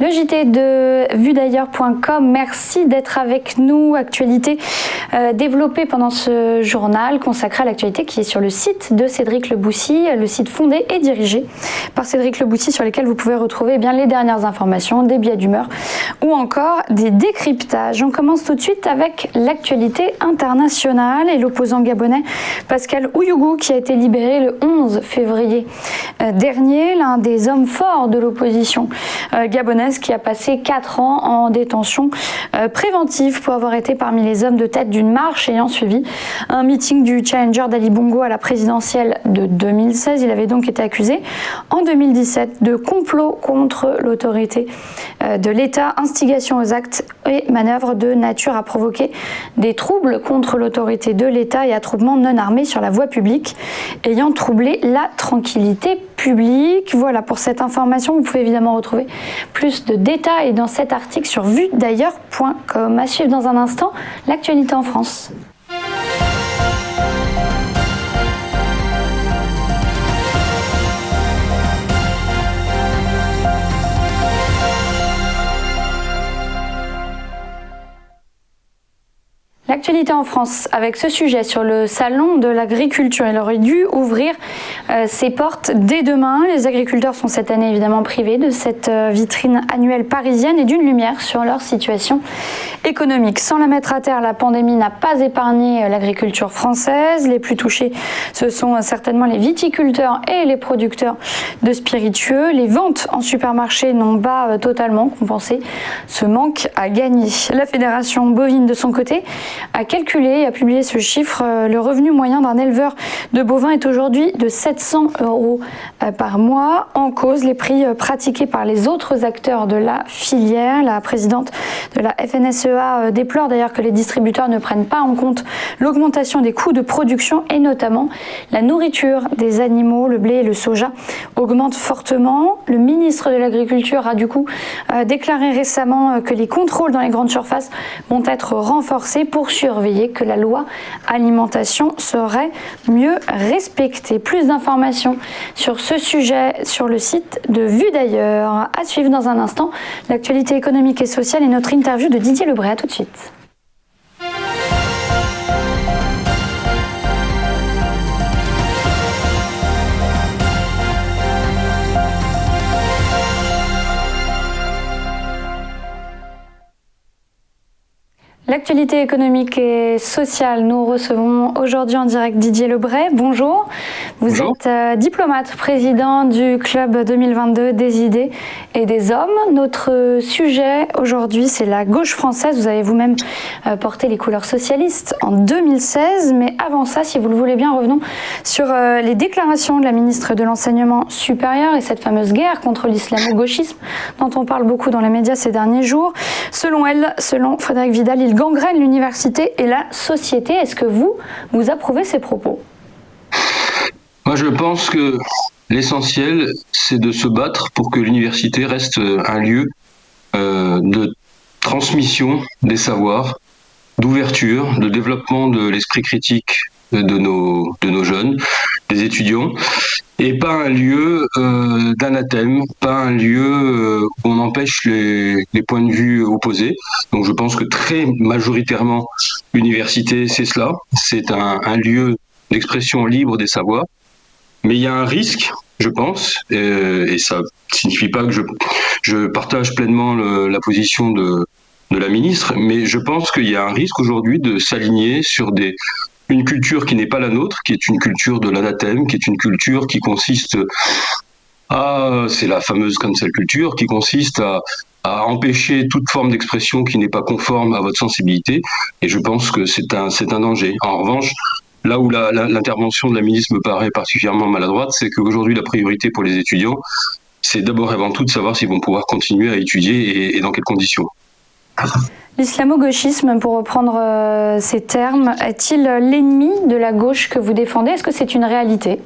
le JT de vuedailleurs.com. Merci d'être avec nous. Actualité développée pendant ce journal consacré à l'actualité qui est sur le site de Cédric Le Boussy, le site fondé et dirigé par Cédric Le Boussy, sur lequel vous pouvez retrouver les dernières informations, des billets d'humeur ou encore des décryptages. On commence tout de suite avec l'actualité internationale et l'opposant gabonais Pascal Ouyougou qui a été libéré le 11 février dernier, l'un des hommes forts de l'opposition gabonaise qui a passé 4 ans en détention préventive pour avoir été parmi les hommes de tête d'une marche ayant suivi un meeting du challenger d'Ali Bongo à la présidentielle de 2016. Il avait donc été accusé en 2017 de complot contre l'autorité de l'État, instigation aux actes et manœuvres de nature à provoquer des troubles contre l'autorité de l'État et attroupement non armé sur la voie publique ayant troublé la tranquillité publique. Voilà pour cette information. Vous pouvez évidemment retrouver plus de détails dans cet article sur vuedailleurs.com. À suivre dans un instant, l'actualité en France. L'actualité en France avec ce sujet sur le salon de l'agriculture. Il aurait dû ouvrir ses portes dès demain. Les agriculteurs sont cette année évidemment privés de cette vitrine annuelle parisienne et d'une lumière sur leur situation économique. Sans la mettre à terre, la pandémie n'a pas épargné l'agriculture française. Les plus touchés, ce sont certainement les viticulteurs et les producteurs de spiritueux. Les ventes en supermarché n'ont pas totalement compensé ce manque à gagner. La Fédération bovine de son côté a calculé et a publié ce chiffre. Le revenu moyen d'un éleveur de bovins est aujourd'hui de 700 € par mois. En cause, les prix pratiqués par les autres acteurs de la filière. La présidente de la FNSEA déplore d'ailleurs que les distributeurs ne prennent pas en compte l'augmentation des coûts de production et notamment la nourriture des animaux. Le blé et le soja augmentent fortement. Le ministre de l'Agriculture a du coup déclaré récemment que les contrôles dans les grandes surfaces vont être renforcés pour surveiller que la loi alimentation serait mieux respectée. Plus d'informations sur ce sujet sur le site de Vue d'ailleurs. À suivre dans un instant, l'actualité économique et sociale et notre interview de Didier Lebray. À tout de suite. L'actualité économique et sociale, nous recevons aujourd'hui en direct Didier Lebray. Bonjour. Bonjour. Êtes diplomate, président du Club 2022 des idées et des hommes. Notre sujet aujourd'hui, c'est la gauche française. Vous avez vous-même porté les couleurs socialistes en 2016. Mais avant ça, si vous le voulez bien, revenons sur les déclarations de la ministre de l'Enseignement supérieur et cette fameuse guerre contre l'islamo-gauchisme dont on parle beaucoup dans les médias ces derniers jours. Selon elle, selon Frédérique Vidal, il gangrène l'université et la société. Est-ce que vous approuvez ces propos ? Moi, je pense que l'essentiel, c'est de se battre pour que l'université reste un lieu de transmission des savoirs, d'ouverture, de développement de l'esprit critique de nos jeunes, des étudiants, et pas un lieu d'anathème, pas un lieu où on empêche les points de vue opposés. Donc je pense que très majoritairement, l'université, c'est cela, c'est un lieu d'expression libre des savoirs. Mais il y a un risque, je pense, et ça signifie pas que je partage pleinement la position de la ministre, mais je pense qu'il y a un risque aujourd'hui de s'aligner sur une culture qui n'est pas la nôtre, qui est une culture de l'anathème, qui est une culture qui consiste c'est la fameuse cancel culture, qui consiste à empêcher toute forme d'expression qui n'est pas conforme à votre sensibilité, et je pense que c'est un danger. En revanche, là où l'intervention de la ministre me paraît particulièrement maladroite, c'est qu'aujourd'hui la priorité pour les étudiants, c'est d'abord et avant tout de savoir s'ils vont pouvoir continuer à étudier et dans quelles conditions. L'islamo-gauchisme, pour reprendre ces termes, est-il l'ennemi de la gauche que vous défendez ? Est-ce que c'est une réalité ?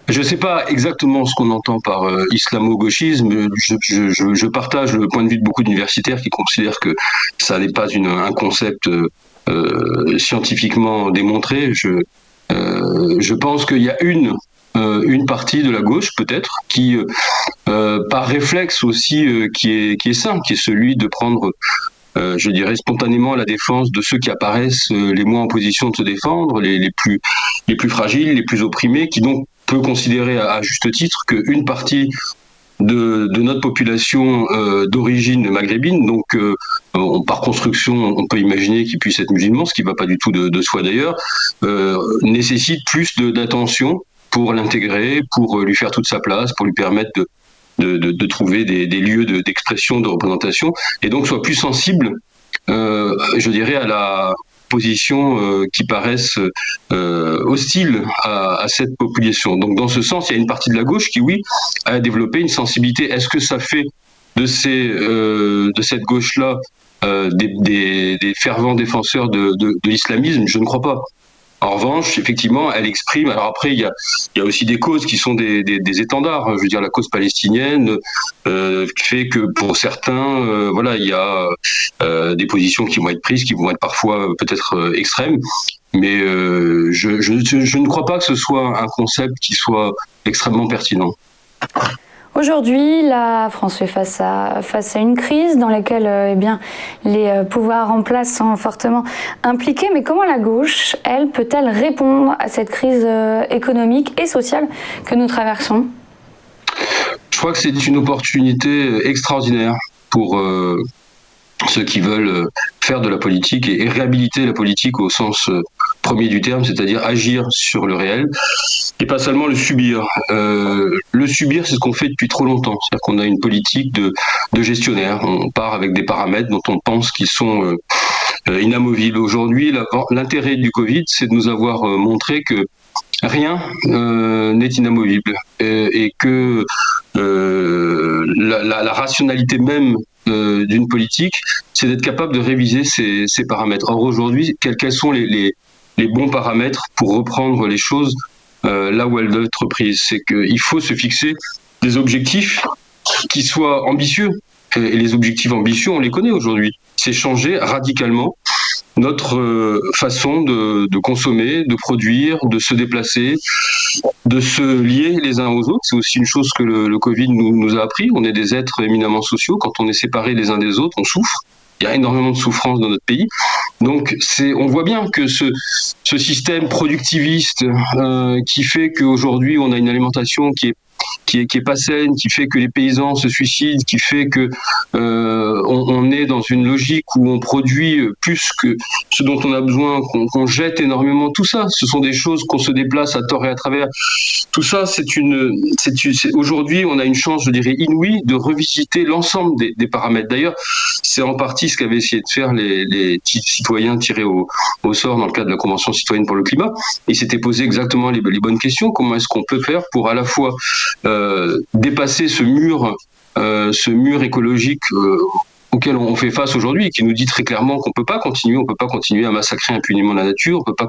Je ne sais pas exactement ce qu'on entend par islamo-gauchisme. Je partage le point de vue de beaucoup d'universitaires qui considèrent que ça n'est pas un concept scientifiquement démontré. Je pense qu'il y a une une partie de la gauche peut-être qui, par réflexe aussi, qui est sain, qui est celui de prendre, je dirais spontanément, la défense de ceux qui apparaissent les moins en position de se défendre, les plus fragiles, les plus opprimés, qui donc peut considérer à juste titre qu'une partie de notre population d'origine maghrébine, donc par construction, on peut imaginer qu'il puisse être musulman, ce qui ne va pas du tout de soi d'ailleurs, nécessite plus d'attention pour l'intégrer, pour lui faire toute sa place, pour lui permettre de trouver des lieux d'expression, de représentation, et donc soit plus sensible, je dirais, à la positions qui paraissent hostiles à cette population. Donc dans ce sens, il y a une partie de la gauche qui, oui, a développé une sensibilité. Est-ce que ça fait de cette gauche-là des fervents défenseurs de l'islamisme? Je ne crois pas. En revanche, effectivement, elle exprime. Alors après, il y a aussi des causes qui sont des étendards. Je veux dire, la cause palestinienne fait que pour certains, voilà, il y a des positions qui vont être prises, qui vont être parfois peut-être extrêmes. Mais je ne crois pas que ce soit un concept qui soit extrêmement pertinent. Aujourd'hui, la France fait face à une crise dans laquelle les pouvoirs en place sont fortement impliqués. Mais comment la gauche, elle, peut-elle répondre à cette crise économique et sociale que nous traversons ? Je crois que c'est une opportunité extraordinaire pour ceux qui veulent faire de la politique et réhabiliter la politique au sens premier du terme, c'est-à-dire agir sur le réel et pas seulement le subir. Le subir, c'est ce qu'on fait depuis trop longtemps. C'est-à-dire qu'on a une politique de gestionnaire. On part avec des paramètres dont on pense qu'ils sont inamovibles. Aujourd'hui, l'intérêt du Covid, c'est de nous avoir montré que rien n'est inamovible et que la rationalité même d'une politique, c'est d'être capable de réviser ces paramètres. Or aujourd'hui, quels sont les bons paramètres pour reprendre les choses là où elles doivent être prises? C'est qu'il faut se fixer des objectifs qui soient ambitieux. Et les objectifs ambitieux, on les connaît aujourd'hui. C'est changer radicalement notre façon de consommer, de produire, de se déplacer, de se lier les uns aux autres. C'est aussi une chose que le Covid nous a appris. On est des êtres éminemment sociaux. Quand on est séparés les uns des autres, on souffre. Il y a énormément de souffrance dans notre pays. Donc, on voit bien que ce système productiviste qui fait qu'aujourd'hui, on a une alimentation qui est pas saine, qui fait que les paysans se suicident, qui fait que on est dans une logique où on produit plus que ce dont on a besoin, qu'on jette énormément. Tout ça, ce sont des choses qu'on se déplace à tort et à travers. Tout ça, aujourd'hui, on a une chance, je dirais, inouïe de revisiter l'ensemble des paramètres. D'ailleurs, c'est en partie ce qu'avaient essayé de faire les citoyens tirés au sort dans le cadre de la Convention citoyenne pour le climat. Ils s'étaient posé exactement les bonnes questions. Comment est-ce qu'on peut faire pour à la fois dépasser ce mur écologique auquel on fait face aujourd'hui et qui nous dit très clairement qu'on peut pas continuer à massacrer impunément la nature, on peut pas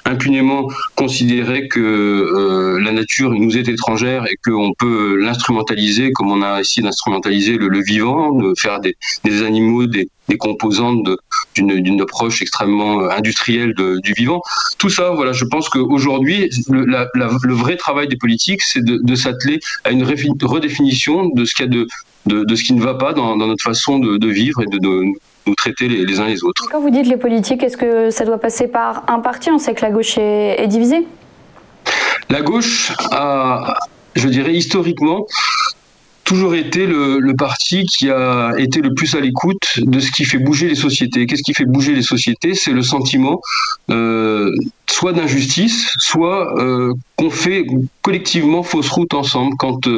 impunément considérer que la nature nous est étrangère et qu'on peut l'instrumentaliser comme on a essayé d'instrumentaliser le vivant, de faire des animaux, des composantes d'une approche extrêmement industrielle du vivant. Tout ça, voilà, je pense qu'aujourd'hui, le vrai travail des politiques, c'est de s'atteler à une redéfinition de ce qu'il y a de ce qui ne va pas dans notre façon de vivre et de nous traiter les uns les autres. Quand vous dites les politiques, est-ce que ça doit passer par un parti? On sait que la gauche est divisée. La gauche a, je dirais historiquement, toujours été le parti qui a été le plus à l'écoute de ce qui fait bouger les sociétés. Qu'est-ce qui fait bouger les sociétés? C'est le sentiment soit d'injustice, soit qu'on fait collectivement fausse route ensemble. Quand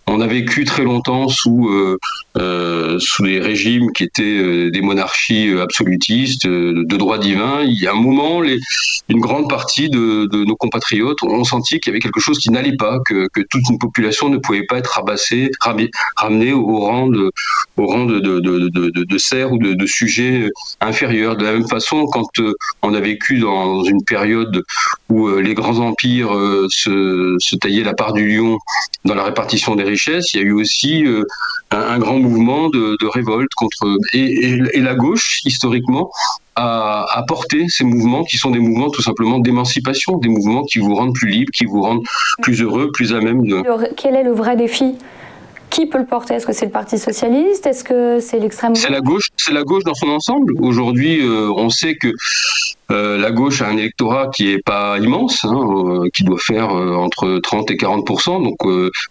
on a vécu très longtemps sous des régimes qui étaient des monarchies absolutistes, de droit divin, il y a un moment, une grande partie de nos compatriotes ont senti qu'il y avait quelque chose qui n'allait pas, que toute une population ne pouvait pas être ramenée au rang de serfs ou de sujets inférieurs. De la même façon, quand on a vécu dans une période où les grands empires se taillaient la part du lion dans la répartition des richesses, il y a eu aussi un grand mouvement de révolte contre et la gauche historiquement a porté ces mouvements qui sont des mouvements tout simplement d'émancipation, des mouvements qui vous rendent plus libre, qui vous rendent plus heureux, plus à même de... Quel est le vrai défi ? Qui peut le porter ? Est-ce que c'est le Parti socialiste ? Est-ce que c'est l'extrême droite ? C'est la gauche dans son ensemble. Aujourd'hui, on sait que la gauche a un électorat qui est pas immense, qui doit faire entre 30 et 40%, donc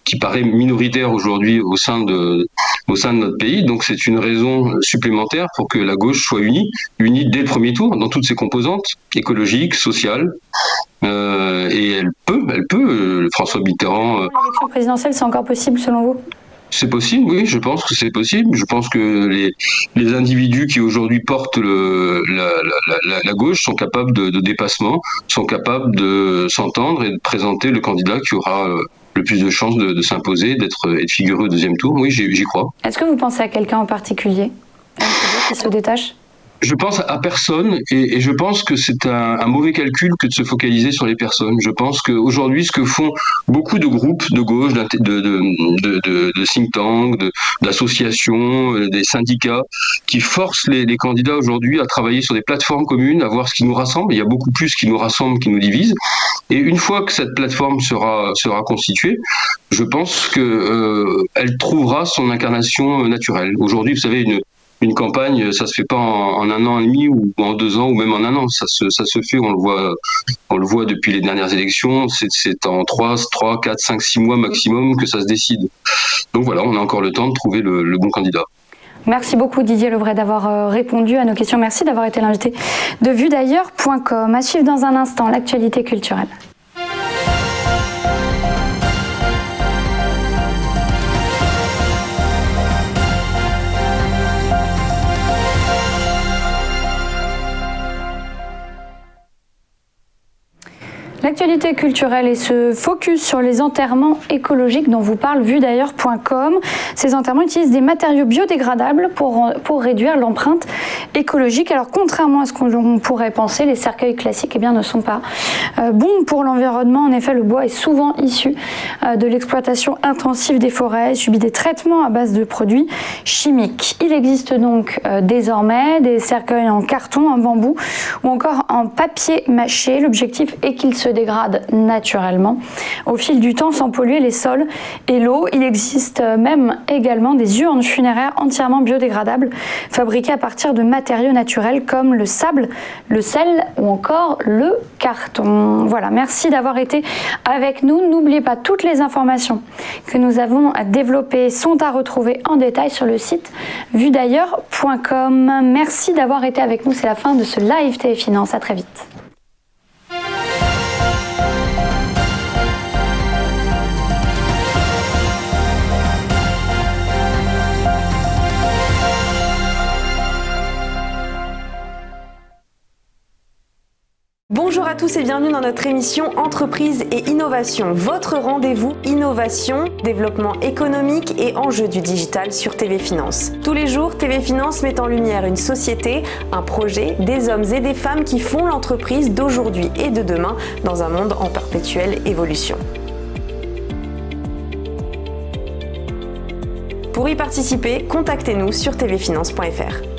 qui paraît minoritaire aujourd'hui au sein de notre pays. Donc c'est une raison supplémentaire pour que la gauche soit unie dès le premier tour dans toutes ses composantes écologiques, sociales. Et elle peut. François Mitterrand. L'élection présidentielle, c'est encore possible selon vous ? C'est possible, oui, je pense que c'est possible. Je pense que les individus qui aujourd'hui portent la gauche sont capables de dépassement, sont capables de s'entendre et de présenter le candidat qui aura le plus de chances de s'imposer, d'être figuré au deuxième tour. Oui, j'y crois. Est-ce que vous pensez à quelqu'un en particulier qui se détache ? Je pense à personne et je pense que c'est un mauvais calcul que de se focaliser sur les personnes. Je pense qu'aujourd'hui, ce que font beaucoup de groupes de gauche, de think tanks, d'associations, des syndicats, qui forcent les candidats aujourd'hui à travailler sur des plateformes communes, à voir ce qui nous rassemble. Il y a beaucoup plus qui nous rassemble, qui nous divise. Et une fois que cette plateforme sera constituée, je pense que elle trouvera son incarnation naturelle. Aujourd'hui, vous savez, une campagne, ça se fait pas en un an et demi ou en 2 ans ou même en un an. Ça se fait, on le voit depuis les dernières élections. C'est en 3, 4, 5, 6 mois maximum que ça se décide. Donc voilà, on a encore le temps de trouver le bon candidat. Merci beaucoup Didier Lebret d'avoir répondu à nos questions. Merci d'avoir été l'invité de vuedailleurs.com. À suivre dans un instant l'actualité culturelle. L'actualité culturelle et ce focus sur les enterrements écologiques dont vous parle vuedailleurs.com. Ces enterrements utilisent des matériaux biodégradables pour réduire l'empreinte écologique. Alors contrairement à ce qu'on pourrait penser, les cercueils classiques ne sont pas bons pour l'environnement. En effet, le bois est souvent issu de l'exploitation intensive des forêts et subit des traitements à base de produits chimiques. Il existe donc désormais des cercueils en carton, en bambou ou encore en papier mâché. L'objectif est qu'ils se dégradent naturellement au fil du temps sans polluer les sols et l'eau. Il existe même également des urnes funéraires entièrement biodégradables fabriquées à partir de matériaux naturels comme le sable, le sel ou encore le carton. Voilà, merci d'avoir été avec nous. N'oubliez pas, toutes les informations que nous avons développées sont à retrouver en détail sur le site vuedailleurs.com. Merci d'avoir été avec nous. C'est la fin de ce live TV Finance. À très vite. Bonjour à tous et bienvenue dans notre émission Entreprise et Innovation, votre rendez-vous innovation, développement économique et enjeux du digital sur TV Finance. Tous les jours, TV Finance met en lumière une société, un projet, des hommes et des femmes qui font l'entreprise d'aujourd'hui et de demain dans un monde en perpétuelle évolution. Pour y participer, contactez-nous sur tvfinance.fr.